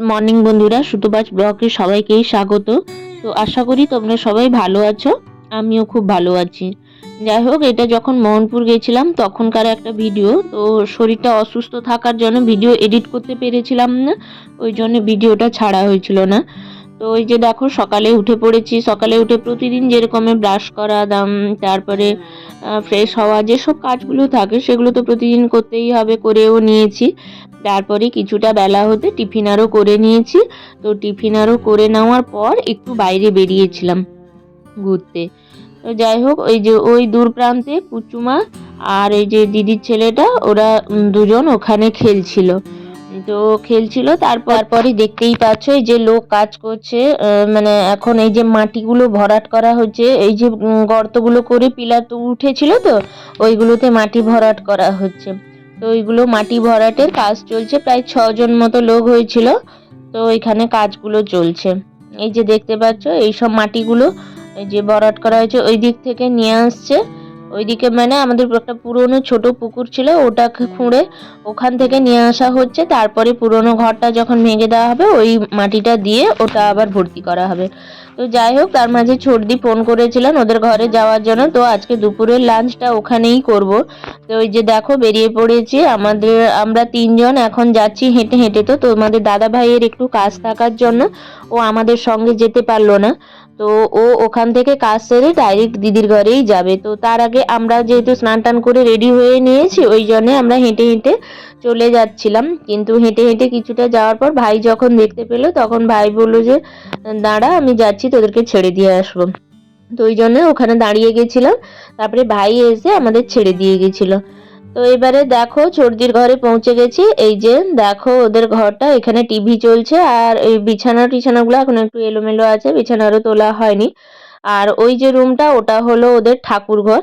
Morning বন্ধুরা, সুতোবাজ ব্লগে সবাইকেই স্বাগত। তো আশা করি তোমরা সবাই ভালো আছো, আমিও খুব ভালো আছি। যাই হোক, এটা যখন মোহনপুর গেছিলাম তখনকার একটা ভিডিও। তো শরীরটা অসুস্থ থাকার জন্য ভিডিও এডিট করতে পেরেছিলাম না, ওই জন্য ভিডিওটা ছাড়া হয়েছিল না। তো ওই যে দেখো, সকালে উঠে পড়েছি। সকালে উঠে প্রতিদিন যেরকমের ব্রাশ করা, তারপরে ফ্রেশ হওয়া, যেসব কাজগুলো থাকে সেগুলো তো প্রতিদিন করতেই হবে, করেও নিয়েছি। তারপরে কিছুটা বেলা হতে টিফিন আরও করে নিয়েছি। তো টিফিন আরও করে নেওয়ার পর একটু বাইরে বেরিয়েছিলাম ঘুরতে। তো যাই হোক, ওই যে ওই দূর প্রান্তে কুচুমা আর এই যে দিদির ছেলেটা, ওরা দুজন ওখানে খেলছিল। তো খেলছিল, তারপরে দেখতেই পাচ্ছ এই যে লোক কাজ করছে। মানে এখন এই যে মাটিগুলো ভরাট করা হচ্ছে, এই যে গর্তগুলো করে পিলার তো উঠেছিল, তো ওইগুলোতে মাটি ভরাট করা হচ্ছে। তো ওইগুলো মাটি ভরাটের কাজ চলছে, প্রায় 6 জন মতো লোক হয়েছিল। তো এখানে কাজগুলো চলছে। এই যে দেখতে পাচ্ছ এইসব মাটিগুলো এই যে ভরাট করা হয়েছে, ওই দিক থেকে নিয়ে আসছে। ওইদিকে মানে আমাদের একটা পুরনো ছোট পুকুর ছিল, ওটাকে খুঁড়ে ওখান থেকে নিয়ে আসা হচ্ছে। তারপরে পুরনো ঘরটা যখন ভেঙে দেওয়া হবে, ওই মাটিটা দিয়ে ওটা আবার ভর্তি করা হবে। তো যাই হোক, তার মাঝে ছোটদি ফোন করেছিলেন ওদের ঘরে যাওয়ার জন্য। তো আজকে দুপুরের লাঞ্চটা ওখানেই করব। তো ওই যে দেখো, বেরিয়ে পড়েছি। আমরা 3 জন এখন যাচ্ছি হেঁটে হেঁটে। তো তোমাদের দাদা ভাইয়ের একটু কাজ থাকার জন্য ও আমাদের সঙ্গে যেতে পারলো না। তো ও ওখান থেকে কাজ সেরে ডাইরেক্ট দিদির ঘরেই যাবে। তো তার আগে আমরা যেহেতু স্নান টান করে রেডি হয়ে নিয়েছি, ওই জন্যে আমরা হেঁটে হেঁটে চলে যাচ্ছিলাম। কিন্তু হেঁটে হেঁটে কিছুটা যাওয়ার পর ভাই যখন দেখতে পেলো, তখন ভাই বললো যে দাঁড়া, আমি যাচ্ছি, তোদেরকে ছেড়ে দিয়ে আসবো। তো ওই জন্য ওখানে দাঁড়িয়ে গেছিলাম। তারপরে ভাই এসে আমাদের ছেড়ে দিয়ে গেছিল। তো এবারে দেখো, চর্দির ঘরে পৌঁছে গেছি। এই যে দেখো ওদের ঘরটা, এখানে টিভি চলছে। আর এই টিছানাগুলো এখন একটু এলোমেলো আছে, বিছানারও তোলা হয়নি। আর ওই যে রুমটা, ওটা হলো ওদের ঠাকুর ঘর।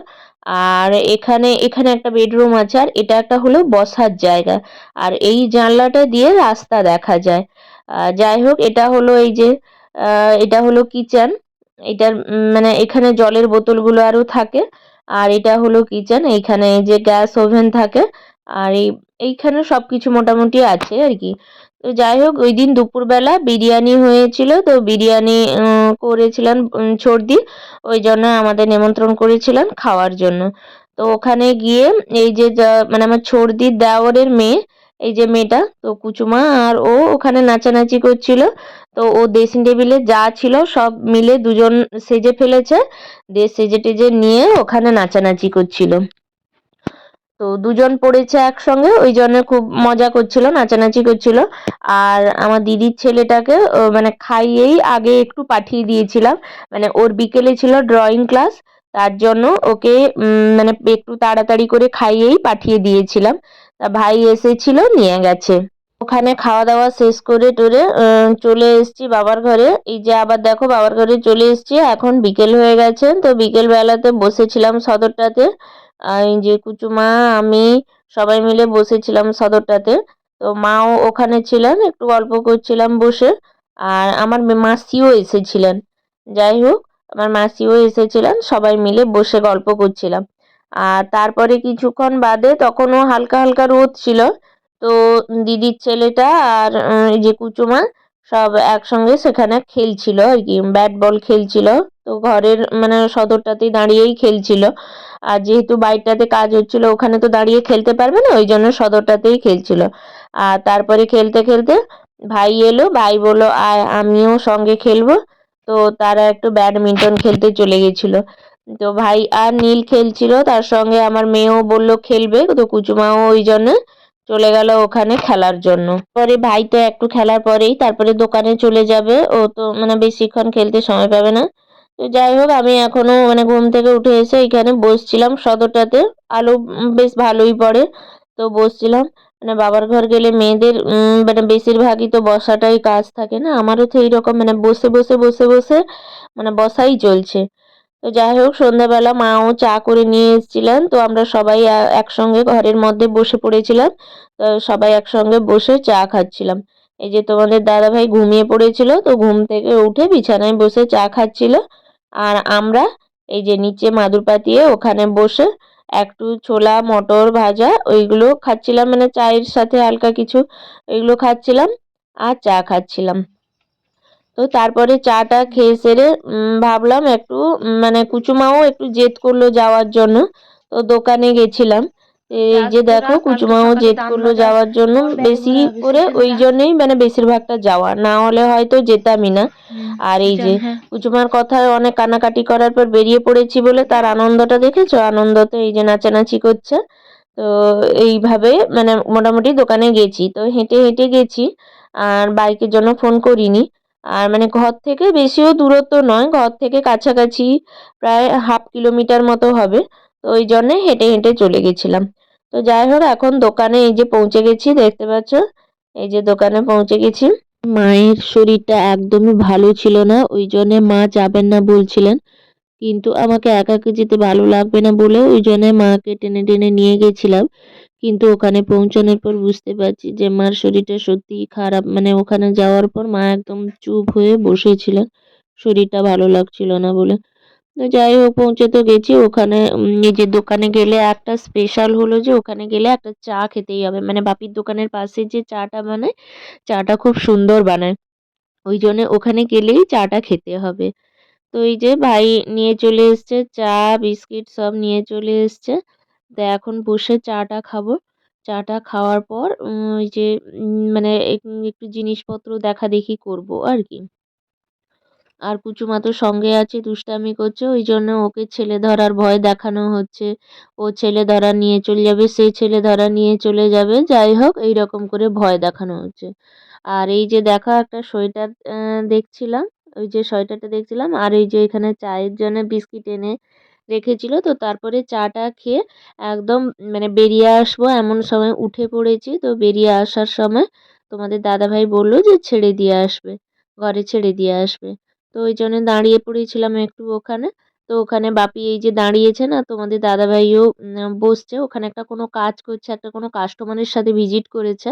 আর এখানে এখানে একটা বেডরুম আছে, আর এটা একটা হলো বসার জায়গা। আর এই জানলাটা দিয়ে রাস্তা দেখা যায়। যাই হোক, এটা হলো এই যে এটা হলো কিচেন। এটার মানে এখানে জলের বোতলগুলো আরও থাকে। আর এটা হলো কিচেন, এইখানে এই যে গ্যাস ওভেন থাকে। আর এইখানে সবকিছু মোটামুটি আছে আর কি। তো যাই হোক, ওই দিন দুপুরবেলা বিরিয়ানি হয়েছিল। তো বিরিয়ানি করেছিলেন ছোড়দি, ওই জন্য আমাদের নিমন্ত্রণ করেছিলেন খাওয়ার জন্য। তো ওখানে গিয়ে এই যে মানে আমার ছোড়দির দেওরের মেয়ে, এই যে মেয়েটা তো কুচুমা, আর ও ওখানে নাচানাচি করছিল। তো ও ড্রেসিং টেবিলে যা ছিল সব মিলে দুজন সেজে ফেলেছে, দিয়ে সেজে টেজে নিয়ে ওখানে নাচানাচি করছিল। তো দুজন পড়েছে একসঙ্গে, ওই জন্য খুব মজা করছিল, নাচানাচি করছিল। আর আমার দিদির ছেলেটাকে মানে খাইয়েই আগে একটু পাঠিয়ে দিয়েছিলাম। মানে ওর বিকেলে ছিল ড্রয়িং ক্লাস, তার জন্য ওকে মানে একটু তাড়াতাড়ি করে খাইয়েই পাঠিয়ে দিয়েছিলাম। তা ভাই এসেছিল, নিয়ে গেছে। ওখানে খাওয়া দাওয়া শেষ করে টোরে চলে এসেছি বাবার ঘরে। এই যে আবার দেখো, বাবার ঘরে চলে এসেছি। এখন বিকেল হয়ে গেছে। তো বিকেল বেলাতে বসেছিলাম সদরটাতে। এই যে কুচুমা, আমি সবাই মিলে বসেছিলাম সদরটাতে। তো মাও ওখানে ছিলেন, একটু গল্প করছিলাম বসে। আর আমার মাসিও এসেছিলেন। যাই হোক, আমার মাসিও এসেছিলেন, সবাই মিলে বসে গল্প করছিলাম। আর তারপরে কিছুক্ষণ বাদে তখনও হালকা হালকা রোদ ছিল। তো দিদির ছেলেটা আর এই যে কুচুমা সব একসঙ্গে সেখানে খেলছিল আর কি, ব্যাট বল খেলছিল। তো ঘরের মানে সদরটাতেই দাঁড়িয়েই খেলছিল। আর যেহেতু বাইরটাতে কাজ হচ্ছিল, ওখানে তো দাঁড়িয়ে খেলতে পারবে না, ওই জন্য সদরটাতেই খেলছিল। আর তারপরে খেলতে খেলতে ভাই এলো, ভাই বললো আয় আমিও সঙ্গে খেলবো। তো তারা একটু ব্যাডমিন্টন খেলতে চলে গেছিল। তো ভাই আর নীল খেলছিল, তার সঙ্গে আমার মেয়েও বলল খেলবে। তো কুচুমাও ওই জন্য চলে গেল ওখানে খেলার জন্য। পরে ভাই তো একটু খেলার পরেই তারপরে দোকানে চলে যাবে, ও তো মানে বেশিক্ষণ খেলতে সময় পাবে না। তো যাই হোক, আমি এখনো মানে ঘুম থেকে উঠে এসে এখানে বসছিলাম সদরটাতে। আলো বেশ ভালোই পড়ে, তো বসছিলাম। মানে বাবার ঘর গেলে মেয়েদের মানে বেশিরভাগই তো বসাটাই কাজ থাকে না, আমারও তো এইরকম মানে বসে বসে বসে বসে মানে বসাই চলছে। তো যাই হোক, সন্ধ্যাবেলা মাও চা করে নিয়ে এসেছিলেন। তো আমরা সবাই একসঙ্গে ঘরের মধ্যে বসে পড়েছিলাম। তো সবাই একসঙ্গে বসে চা খাচ্ছিলাম। এই যে তোমাদের দাদা ভাই ঘুমিয়ে পড়েছিল, তো ঘুম থেকে উঠে বিছানায় বসে চা খাচ্ছিল। আর আমরা এই যে নিচে মাদুর পাতিয়ে ওখানে বসে একটু ছোলা মটর ভাজা ওইগুলো খাচ্ছিলাম, মানে চায়ের সাথে হালকা কিছু ওইগুলো খাচ্ছিলাম। আর চা খাচ্ছিলাম। তো তারপরে চাটা খেয়ে সেরে ভাবলাম একটু মানে কুচুমাও একটু জেদ করলো যাওয়ার জন্য, তো দোকানে গেছিলাম। এই যে দেখো কুচুমাও জেদ করলো যাওয়ার জন্য, বেশি করে ওই জন্যই মানে বেশিরভাগটা যাওয়া, না হলে হয়তো যেতামই না। আর এই যে কুচুমার কথায় অনেক কানাকাটি করার পর বেরিয়ে পড়েছি বলে তার আনন্দটা দেখেছো, আনন্দতে এই যে নাচানাচি করছে। তো এইভাবে মানে মোটামুটি দোকানে গেছি, তো হেঁটে হেঁটে গেছি, আর বাইকের জন্য ফোন করিনি। আর মানে ঘর থেকে বেশিও দূরত্ব নয়, ঘর থেকে কাছাকাছি প্রায় 1/2 কিলোমিটার মতো হবে। তো ওই জন্যে হেঁটে হেঁটে চলে গেছিলাম। তো যাই হোক এখন দোকানে এই যে পৌঁছে গেছি, দেখতে পাচ্ছ এই যে দোকানে পৌঁছে গেছি। মায়ের শরীরটা একদমই ভালো ছিল না, ওই জন্যে মা যাবেন না বলছিলেন, কিন্তু আমাকে একা একা যেতে ভালো লাগবে না বলে ওই জন্য মাকে টেনে টেনে নিয়ে গেছিলাম। কিন্তু ওখানে পৌঁছানোর পর বুঝতে পারছি যে মার শরীরটা সত্যিই খারাপ, মানে ওখানে যাওয়ার পর মা একদম চুপ হয়ে বসেছিলেন, শরীরটা ভালো লাগছিল না বলে। তো যাই হোক পৌঁছে তো গেছি, ওখানে এই যে দোকানে গেলে একটা স্পেশাল হলো যে ওখানে গেলে একটা চা খেতেই হবে, মানে বাপির দোকানের পাশে যে চাটা বানায়, চাটা খুব সুন্দর বানায়, ওই জন্য ওখানে গেলেই চাটা খেতে হবে। তো এই যে ভাই নিয়ে চলে এসছে চা, বিস্কিট সব নিয়ে চলে এসছে। তো এখন বসে চাটা খাবো। চাটা খাওয়ার পর ওই যে মানে একটু জিনিসপত্র দেখাদেখি করবো আর কি। আর কুচুমা তো সঙ্গে আছে, দুষ্টামি করছে, ওই জন্য ওকে ছেলে ধরার ভয় দেখানো হচ্ছে। ও ছেলে ধরা নিয়ে চলে যাবে, সে ছেলে ধরা নিয়ে চলে যাবে, যাই হোক এই রকম করে ভয় দেখানো হচ্ছে। আর এই যে দেখো একটা সোয়েটার দেখছিলাম, ওই যে সোয়েটারটা দেখছিলাম, আর এই যে এখানে চায়ের জন্য বিস্কিট এনে রেখেছিল। তো তারপরে চাটা খেয়ে একদম মানে বেরিয়ে আসবো এমন সময় উঠে পড়েছি। তো বেরিয়ে আসার সময় তোমাদের দাদাভাই বললো যে ছেড়ে দিয়ে আসবে, ঘরে ছেড়ে দিয়ে আসবে। তো ওই জন্য দাঁড়িয়ে পড়েছিলাম একটু ওখানে। তো ওখানে বাপি এই যে দাঁড়িয়েছে না, তোমাদের দাদাভাইও বসছে ওখানে, একটা কোনো কাজ করছে, একটা কোনো কাস্টমারের সাথে ভিজিট করেছে।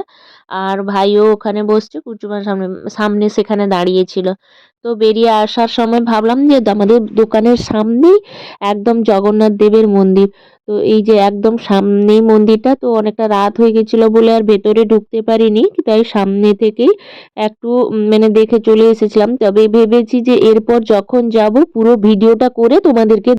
আর ভাইও ওখানে বসছে, কুচুমার সামনে সামনে সেখানে দাঁড়িয়েছিল। তো বেরিয়ে আসার সময় ভাবলাম যে আমাদের দোকানের সামনেই একদম জগন্নাথ দেবের মন্দির। তো এই যে একদম সামনেই মন্দিরটা, তো অনেকটা রাত হয়ে গেছিল বলে আর ভেতরে ঢুকতে পারিনি, তাই সামনে থেকেই একটু মানে দেখে চলে এসেছিলাম। তবে ভেবেছি যে এরপর যখন যাব পুরো ভিডিওটা করে তোমাদেরকে